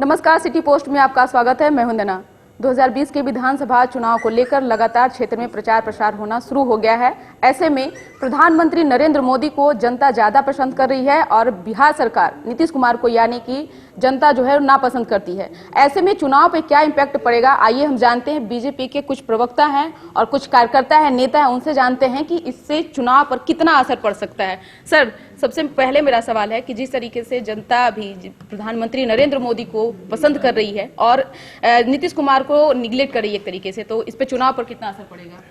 नमस्कार, city post में आपका स्वागत है। मैं हूं दना। 2020 के विधानसभा चुनाव को लेकर लगातार क्षेत्र में प्रचार प्रसार होना शुरू हो गया है। ऐसे में प्रधानमंत्री नरेंद्र मोदी को जनता ज्यादा पसंद कर रही है और बिहार सरकार नीतीश कुमार को यानी कि जनता जो है नापसंद करती है। ऐसे में चुनाव पे क्या इम्पैक्ट पड़ेगा, आइए हम जानते हैं। बीजेपी के कुछ प्रवक्ता हैं और कुछ कार्यकर्ता हैं, नेता हैं, उनसे जानते हैं कि इससे चुनाव पर कितना असर पड़ सकता है। सर, सबसे पहले मेरा सवाल है कि जिस तरीके से जनता भी प्रधानमंत्री नरेंद्र मोदी को पसंद कर रही है और नीतीश कुमार को निगलेक्ट कर रही है एक तरीके से, तो इस पे चुनाव पर कितना असर पड़ेगा?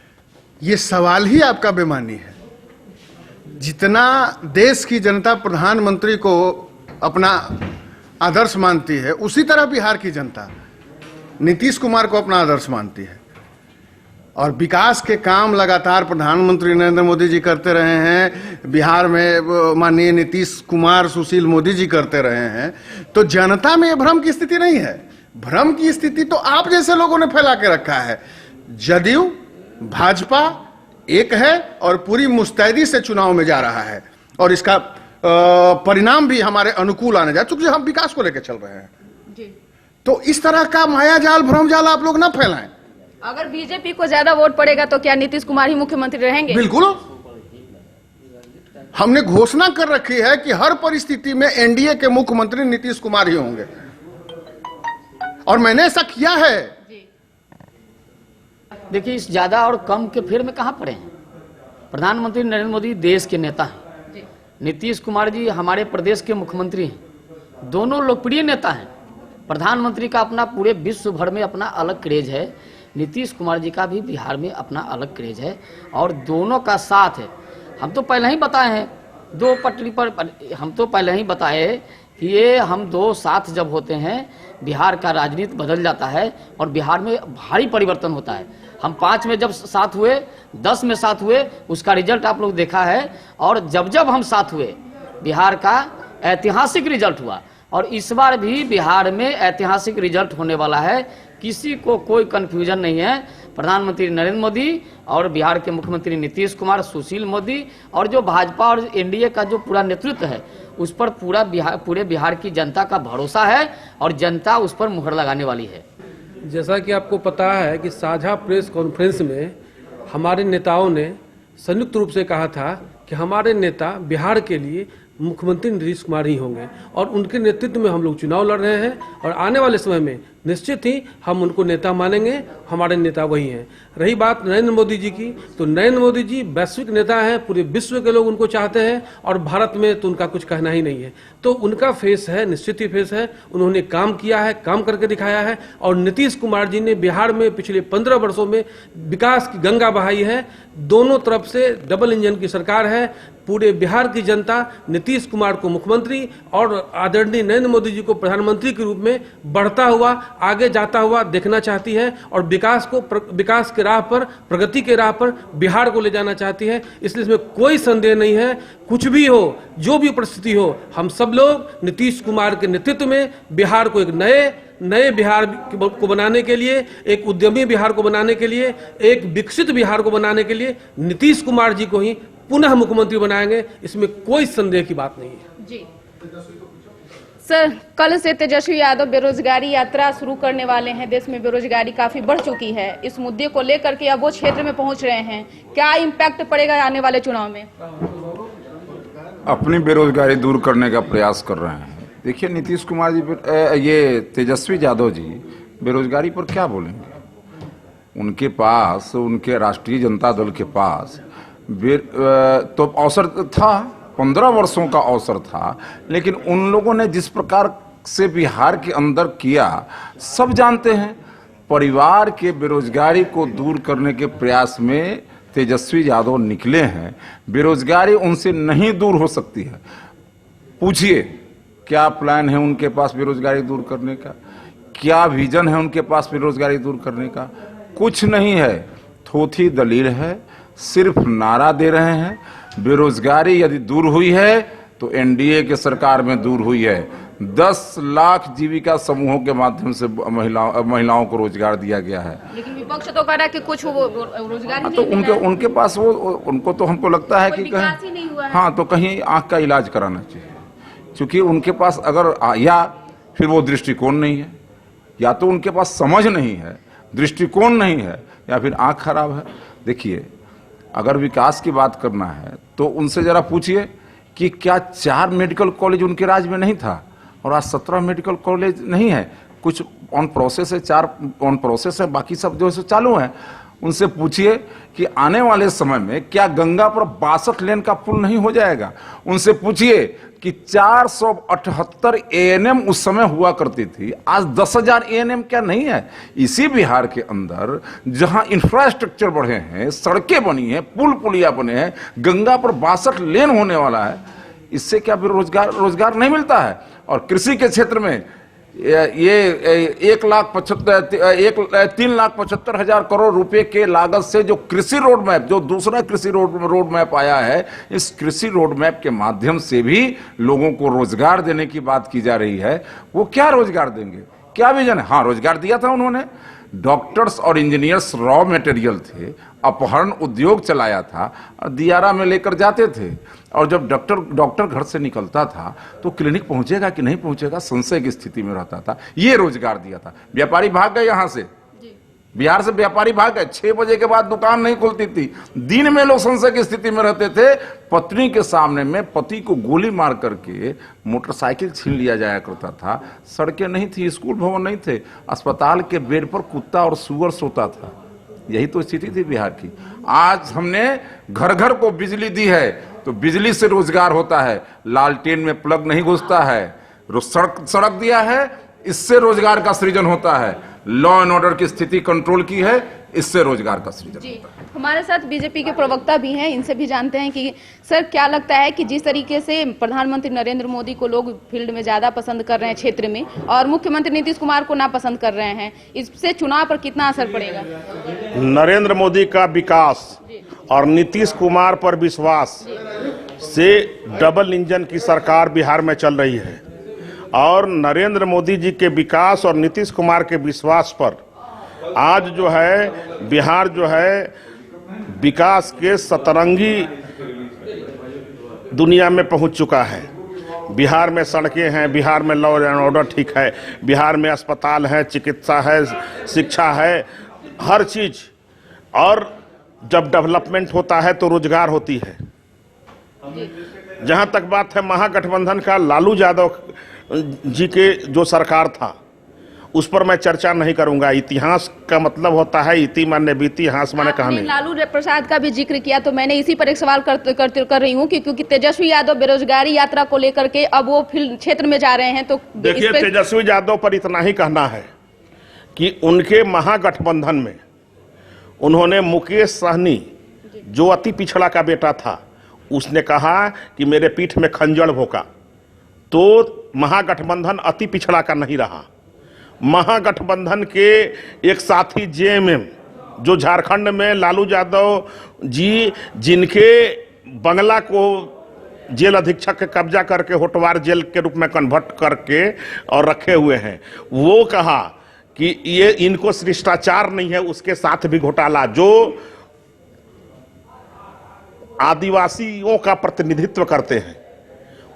ये सवाल ही आपका बेमानी है। जितना देश की जनता प्रधानमंत्री को अपना आदर्श मानती है, उसी तरह बिहार की जनता नीतीश कुमार को अपना आदर्श मानती है। और विकास के काम लगातार प्रधानमंत्री नरेंद्र मोदी जी करते रहे हैं, बिहार में माननीय नीतीश कुमार सुशील मोदी जी करते रहे हैं, तो जनता में भ्रम की स्थिति नहीं है। भ्रम की स्थिति तो आप जैसे लोगों ने फैला के रखा है। जदयू भाजपा एक है और पूरी मुस्तैदी से चुनाव में जा रहा है और इसका परिणाम भी हमारे अनुकूल आने जा, चूंकि हम विकास को लेकर चल रहे हैं जी। तो इस तरह का मायाजाल भ्रमजाल आप लोग ना फैलाएं। अगर बीजेपी को ज्यादा वोट पड़ेगा तो क्या नीतीश कुमार ही मुख्यमंत्री रहेंगे? बिल्कुल, हमने घोषणा कर रखी है कि हर परिस्थिति में एनडीए के मुख्यमंत्री नीतीश कुमार ही होंगे और मैंने ऐसा किया है। देखिए, इस ज्यादा और कम के फेर में कहां पड़े हैं। प्रधानमंत्री नरेंद्र मोदी देश के नेता हैं, नीतीश कुमार जी हमारे प्रदेश के मुख्यमंत्री हैं। दोनों लोकप्रिय नेता हैं। प्रधानमंत्री का अपना पूरे विश्व भर में अपना अलग क्रेज है, नीतीश कुमार जी का भी बिहार में अपना अलग क्रेज है और दोनों का साथ है। हम तो पहले ही बताए हैं, दो पटरी पर हम तो पहले ही बताए कि ये हम दो साथ जब होते हैं बिहार का राजनीति बदल जाता है और बिहार में भारी परिवर्तन होता है। हम 5 में जब साथ हुए, 10 में साथ हुए, उसका रिजल्ट आप लोग देखा है। और जब जब हम साथ हुए बिहार का ऐतिहासिक रिजल्ट हुआ और इस बार भी बिहार में ऐतिहासिक रिजल्ट होने वाला है। किसी को कोई कन्फ्यूजन नहीं है। प्रधानमंत्री नरेंद्र मोदी और बिहार के मुख्यमंत्री नीतीश कुमार, सुशील मोदी और जो भाजपा और एनडीए का जो पूरा नेतृत्व है, उस पर पूरे बिहार की जनता का भरोसा है और जनता उस पर मुहर लगाने वाली है। जैसा कि आपको पता है कि साझा प्रेस कॉन्फ्रेंस में हमारे नेताओं ने संयुक्त रूप से कहा था कि हमारे नेता बिहार के लिए मुख्यमंत्री नीतीश कुमार ही होंगे और उनके नेतृत्व में हम लोग चुनाव लड़ रहे हैं और आने वाले समय में निश्चित ही हम उनको नेता मानेंगे। हमारे नेता वही हैं। रही बात नरेंद्र मोदी जी की, तो नरेंद्र मोदी जी वैश्विक नेता हैं, पूरे विश्व के लोग उनको चाहते हैं और भारत में तो उनका कुछ कहना ही नहीं है। तो उनका फेस है, निश्चित ही फेस है। उन्होंने काम किया है, काम करके दिखाया है। और नीतीश कुमार जी ने बिहार में पिछले 15 वर्षों में विकास की गंगा बहाई है। दोनों तरफ से डबल इंजन की सरकार है। पूरे बिहार की जनता नीतीश कुमार को मुख्यमंत्री और आदरणीय नरेंद्र मोदी जी को प्रधानमंत्री के रूप में बढ़ता हुआ, आगे जाता हुआ देखना चाहती है और विकास के राह पर, प्रगति के राह पर बिहार को ले जाना चाहती है। इसलिए इसमें कोई संदेह नहीं है। कुछ भी हो, जो भी परिस्थिति हो, हम सब लोग नीतीश कुमार के नेतृत्व में बिहार को एक नए बिहार को बनाने के लिए, एक उद्यमी बिहार को बनाने के लिए, एक विकसित बिहार को बनाने के लिए नीतीश कुमार जी को ही पुनः मुख्यमंत्री बनाएंगे। इसमें कोई संदेह की बात नहीं है जी। सर, कल से तेजस्वी यादव बेरोजगारी यात्रा शुरू करने वाले हैं। देश में बेरोजगारी काफी बढ़ चुकी है। इस मुद्दे को लेकर के अब वो क्षेत्र में पहुंच रहे हैं। क्या इम्पैक्ट पड़ेगा आने वाले चुनाव में? अपनी बेरोजगारी दूर करने का प्रयास कर रहे हैं। देखिए, नीतीश कुमार जी, ये तेजस्वी यादव जी बेरोजगारी पर क्या बोलेंगे? उनके पास, उनके राष्ट्रीय जनता दल के पास तो अवसर था, 15 वर्षों का अवसर था, लेकिन उन लोगों ने जिस प्रकार से बिहार के अंदर किया, सब जानते हैं। परिवार के बेरोजगारी को दूर करने के प्रयास में तेजस्वी यादव निकले हैं। बेरोजगारी उनसे नहीं दूर हो सकती है। पूछिए, क्या प्लान है उनके पास बेरोजगारी दूर करने का? क्या विजन है उनके पास बेरोजगारी दूर करने का? कुछ नहीं है। थोथी दलील है, सिर्फ नारा दे रहे हैं। बेरोजगारी यदि दूर हुई है तो एनडीए के सरकार में दूर हुई है। 10 लाख जीविका समूहों के माध्यम से महिलाओं को रोजगार दिया गया है। लेकिन विपक्ष तो कह रहा है कि कुछ रोजगार नहीं तो उनके पास उनको तो हमको लगता है कि कहीं, हाँ, तो कहीं आंख का इलाज कराना चाहिए। क्योंकि उनके पास अगर या फिर वो दृष्टिकोण नहीं है, या तो उनके पास समझ नहीं है, दृष्टिकोण नहीं है, या फिर आंख खराब है। देखिए, अगर विकास की बात करना है तो उनसे जरा पूछिए कि क्या 4 मेडिकल कॉलेज उनके राज में नहीं था और आज 17 मेडिकल कॉलेज नहीं है? कुछ ऑन प्रोसेस है, 4 ऑन प्रोसेस है, बाकी सब जो है सो चालू है। उनसे पूछिए कि आने वाले समय में क्या गंगा पर 62 लेन का पुल नहीं हो जाएगा? उनसे पूछिए कि 478 एएनएम उस समय हुआ करती थी, आज 10,000 एएनएम क्या नहीं है? इसी बिहार के अंदर जहां इंफ्रास्ट्रक्चर बढ़े हैं, सड़कें बनी हैं, पुल पुलिया बने हैं, गंगा पर 62 लेन होने वाला है, इससे क्या रोजगार नहीं मिलता है? और कृषि के क्षेत्र में ये 3,75,000 करोड़ रुपए के लागत से जो कृषि रोड मैप, जो दूसरा कृषि रोड मैप आया है, इस कृषि रोड मैप के माध्यम से भी लोगों को रोजगार देने की बात की जा रही है। वो क्या रोजगार देंगे? क्या विजन है? हाँ, रोजगार दिया था उन्होंने। डॉक्टर्स और इंजीनियर्स रॉ मटेरियल थे, अपहरण उद्योग चलाया था और दियारा में लेकर जाते थे, और जब डॉक्टर घर से निकलता था तो क्लिनिक पहुंचेगा कि नहीं पहुंचेगा संशय की स्थिति में रहता था। ये रोजगार दिया था। व्यापारी भाग गए यहां से, बिहार से व्यापारी भाग गए। 6 बजे के बाद दुकान नहीं खुलती थी, दिन में लोग संशय की स्थिति में रहते थे। पत्नी के सामने में पति को गोली मार करके मोटरसाइकिल छीन लिया जाया करता था। सड़कें नहीं थी, स्कूल भवन नहीं थे, अस्पताल के बेड पर कुत्ता और सुअर सोता था। यही तो स्थिति थी बिहार की। आज हमने घर घर को बिजली दी है, तो बिजली से रोजगार होता है, लालटेन में प्लग नहीं घुसता है। सड़क दिया है, इससे रोजगार का सृजन होता है। लॉ एंड ऑर्डर की स्थिति कंट्रोल की है, इससे रोजगार का सृजन जी। होता है। हमारे साथ बीजेपी के प्रवक्ता भी हैं, इनसे भी जानते हैं कि सर क्या लगता है कि जिस तरीके से प्रधानमंत्री नरेंद्र मोदी को लोग फील्ड में ज्यादा पसंद कर रहे हैं क्षेत्र में, और मुख्यमंत्री नीतीश कुमार को ना पसंद कर रहे हैं, इससे चुनाव पर कितना असर पड़ेगा? नरेंद्र मोदी का विकास और नीतीश कुमार पर विश्वास से डबल इंजन की सरकार बिहार में चल रही है, और नरेंद्र मोदी जी के विकास और नीतीश कुमार के विश्वास पर आज जो है बिहार जो है विकास के सतरंगी दुनिया में पहुंच चुका है। बिहार में सड़कें हैं, बिहार में लॉ एंड ऑर्डर ठीक है, बिहार में अस्पताल है, चिकित्सा है, शिक्षा है, हर चीज। और जब डेवलपमेंट होता है तो रोजगार होती है। जहां तक बात है महागठबंधन का, लालू यादव जी के जो सरकार था उस पर मैं चर्चा नहीं करूंगा। इतिहास का मतलब होता है इति माने बीती, हास माने कहानी। लालू प्रसाद का भी जिक्र किया, तो मैंने इसी पर एक सवाल कर रही हूँ कि क्योंकि तेजस्वी यादव बेरोजगारी यात्रा को लेकर के अब वो फील्ड क्षेत्र में जा रहे हैं, तो देखिए तेजस्वी यादव पर इतना ही कहना है कि उनके महागठबंधन में उन्होंने मुकेश सहनी, जो अति पिछड़ा का बेटा था, उसने कहा कि मेरे पीठ में खंजर भोंका, तो महागठबंधन अति पिछड़ा का नहीं रहा। महागठबंधन के एक साथी जेएमएम, जो झारखंड में लालू यादव जी जिनके बंगला को जेल अधीक्षक के कब्जा करके होटवार जेल के रूप में कन्वर्ट करके और रखे हुए हैं, वो कहा कि ये इनको शिष्टाचार नहीं है, उसके साथ भी घोटाला। जो आदिवासियों का प्रतिनिधित्व करते हैं,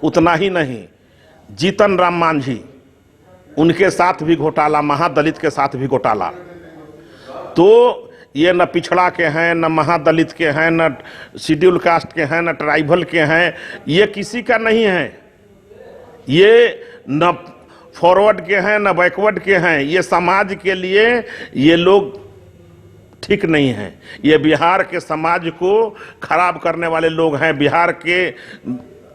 उतना ही नहीं, जीतन राम मांझी, उनके साथ भी घोटाला, महादलित के साथ भी घोटाला। तो ये न पिछड़ा के हैं, न महादलित के हैं, न शेड्यूल कास्ट के हैं, न ट्राइबल के हैं, ये किसी का नहीं है। ये न फॉरवर्ड के हैं, न बैकवर्ड के हैं। ये समाज के लिए ये लोग ठीक नहीं हैं। ये बिहार के समाज को खराब करने वाले लोग हैं, बिहार के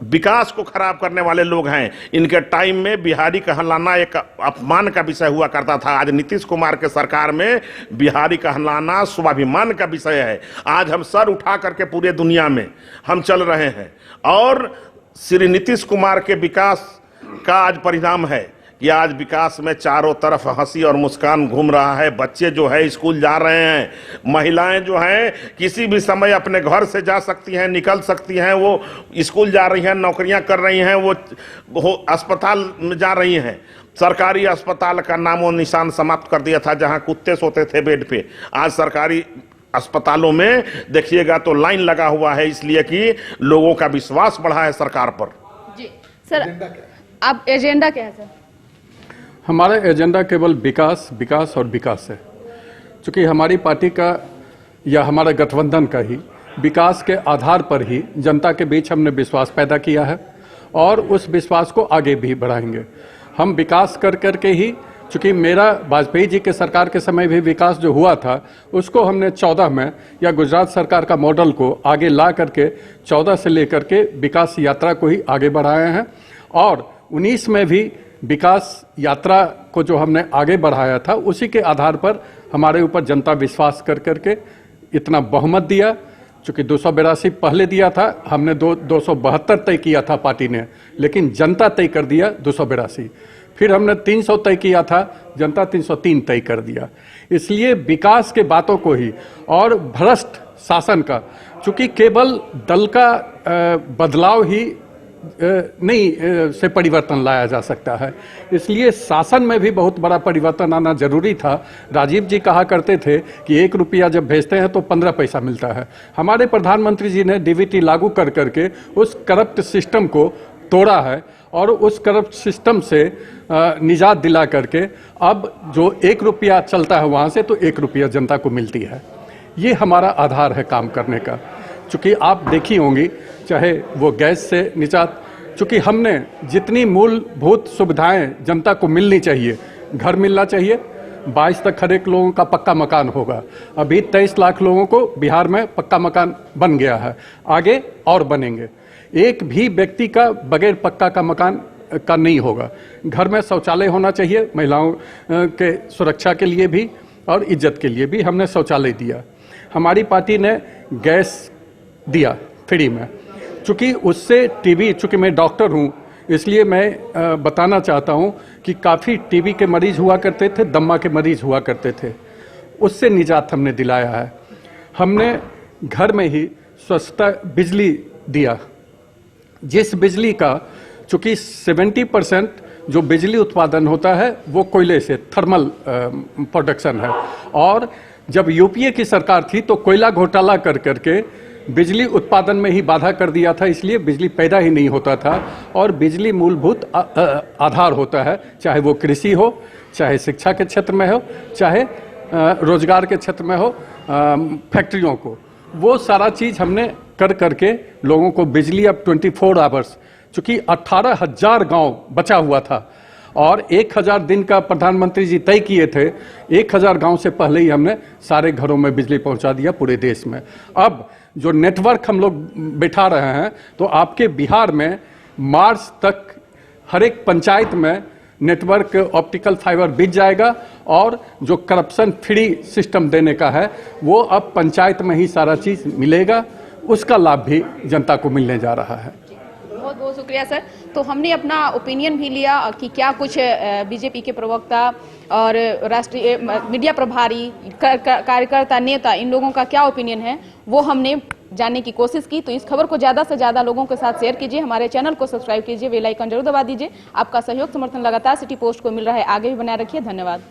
विकास को खराब करने वाले लोग हैं। इनके टाइम में बिहारी कहलाना एक अपमान का विषय हुआ करता था। आज नीतीश कुमार के सरकार में बिहारी कहलाना स्वाभिमान का विषय है। आज हम सर उठा करके पूरे दुनिया में हम चल रहे हैं, और श्री नीतीश कुमार के विकास का आज परिणाम है कि आज विकास में चारों तरफ हंसी और मुस्कान घूम रहा है। बच्चे जो है स्कूल जा रहे हैं, महिलाएं जो हैं किसी भी समय अपने घर से जा सकती हैं, निकल सकती हैं, वो स्कूल जा रही हैं, नौकरियां कर रही हैं, वो अस्पताल में जा रही हैं। सरकारी अस्पताल का नामो निशान समाप्त कर दिया था, जहां कुत्ते सोते थे बेड पे। आज सरकारी अस्पतालों में देखिएगा तो लाइन लगा हुआ है, इसलिए कि लोगों का विश्वास बढ़ा है सरकार पर। जी सर, अब एजेंडा क्या है सर? हमारा एजेंडा केवल विकास, विकास और विकास है। चूँकि हमारी पार्टी का या हमारा गठबंधन का ही विकास के आधार पर ही जनता के बीच हमने विश्वास पैदा किया है और उस विश्वास को आगे भी बढ़ाएंगे। हम विकास कर करके ही, चूँकि मेरा वाजपेयी जी के सरकार के समय भी विकास जो हुआ था उसको हमने 14 में या गुजरात सरकार का मॉडल को आगे ला करके 14 से लेकर के विकास यात्रा को ही आगे बढ़ाए हैं और 19 में भी विकास यात्रा को जो हमने आगे बढ़ाया था उसी के आधार पर हमारे ऊपर जनता विश्वास कर करके इतना बहुमत दिया। चूँकि 282 पहले दिया था, हमने 272 तय किया था पार्टी ने, लेकिन जनता तय कर दिया 282। फिर हमने 300 तय किया था, जनता 303 तय कर दिया। इसलिए विकास के बातों को ही और भ्रष्ट शासन का, चूँकि केवल दल का बदलाव ही नहीं से परिवर्तन लाया जा सकता है, इसलिए शासन में भी बहुत बड़ा परिवर्तन आना जरूरी था। राजीव जी कहा करते थे कि 1 रुपया जब भेजते हैं तो 15 पैसा मिलता है। हमारे प्रधानमंत्री जी ने डीबीटी लागू कर करके उस करप्ट सिस्टम को तोड़ा है और उस करप्ट सिस्टम से निजात दिला करके अब जो 1 रुपया चलता है वहाँ से तो 1 रुपया जनता को मिलती है। ये हमारा आधार है काम करने का। चूँकि आप देखी होंगी, चाहे वो गैस से निजात, चूँकि हमने जितनी मूलभूत सुविधाएं जनता को मिलनी चाहिए, घर मिलना चाहिए, 22 तक हर एक लोगों का पक्का मकान होगा। अभी 23 लाख लोगों को बिहार में पक्का मकान बन गया है, आगे और बनेंगे। एक भी व्यक्ति का बगैर पक्का का मकान का नहीं होगा। घर में शौचालय होना चाहिए, महिलाओं के सुरक्षा के लिए भी और इज्जत के लिए भी हमने शौचालय दिया। हमारी पार्टी ने गैस दिया फ्री में, चूँकि उससे टीबी, चूँकि मैं डॉक्टर हूँ इसलिए मैं बताना चाहता हूँ कि काफ़ी टीबी के मरीज हुआ करते थे, दम्मा के मरीज हुआ करते थे, उससे निजात हमने दिलाया है। हमने घर में ही स्वच्छता बिजली दिया, जिस बिजली का चूँकि 70% जो बिजली उत्पादन होता है वो कोयले से, थर्मल प्रोडक्शन है। और जब यूपीए की सरकार थी तो कोयला घोटाला कर करके बिजली उत्पादन में ही बाधा कर दिया था, इसलिए बिजली पैदा ही नहीं होता था। और बिजली मूलभूत आधार होता है, चाहे वो कृषि हो, चाहे शिक्षा के क्षेत्र में हो, चाहे रोजगार के क्षेत्र में हो, फैक्ट्रियों को, वो सारा चीज़ हमने कर करके लोगों को बिजली अब 24 आवर्स, चूँकि 18,000 गांव बचा हुआ था और 1,000 दिन का प्रधानमंत्री जी तय किए थे, 1,000 गांव से पहले ही हमने सारे घरों में बिजली पहुंचा दिया पूरे देश में। अब जो नेटवर्क हम लोग बैठा रहे हैं तो आपके बिहार में मार्च तक हर एक पंचायत में नेटवर्क ऑप्टिकल फाइबर बिक जाएगा और जो करप्शन फ्री सिस्टम देने का है वो अब पंचायत में ही सारा चीज़ मिलेगा, उसका लाभ भी जनता को मिलने जा रहा है। बहुत बहुत शुक्रिया सर। तो हमने अपना ओपिनियन भी लिया कि क्या कुछ बीजेपी के प्रवक्ता और राष्ट्रीय मीडिया प्रभारी, कार्यकर्ता, नेता, इन लोगों का क्या ओपिनियन है वो हमने जानने की कोशिश की। तो इस खबर को ज़्यादा से ज़्यादा लोगों के साथ शेयर कीजिए, हमारे चैनल को सब्सक्राइब कीजिए, बेल आइकन जरूर दबा दीजिए। आपका सहयोग समर्थन लगातार सिटी पोस्ट को मिल रहा है, आगे भी बनाए रखिए। धन्यवाद।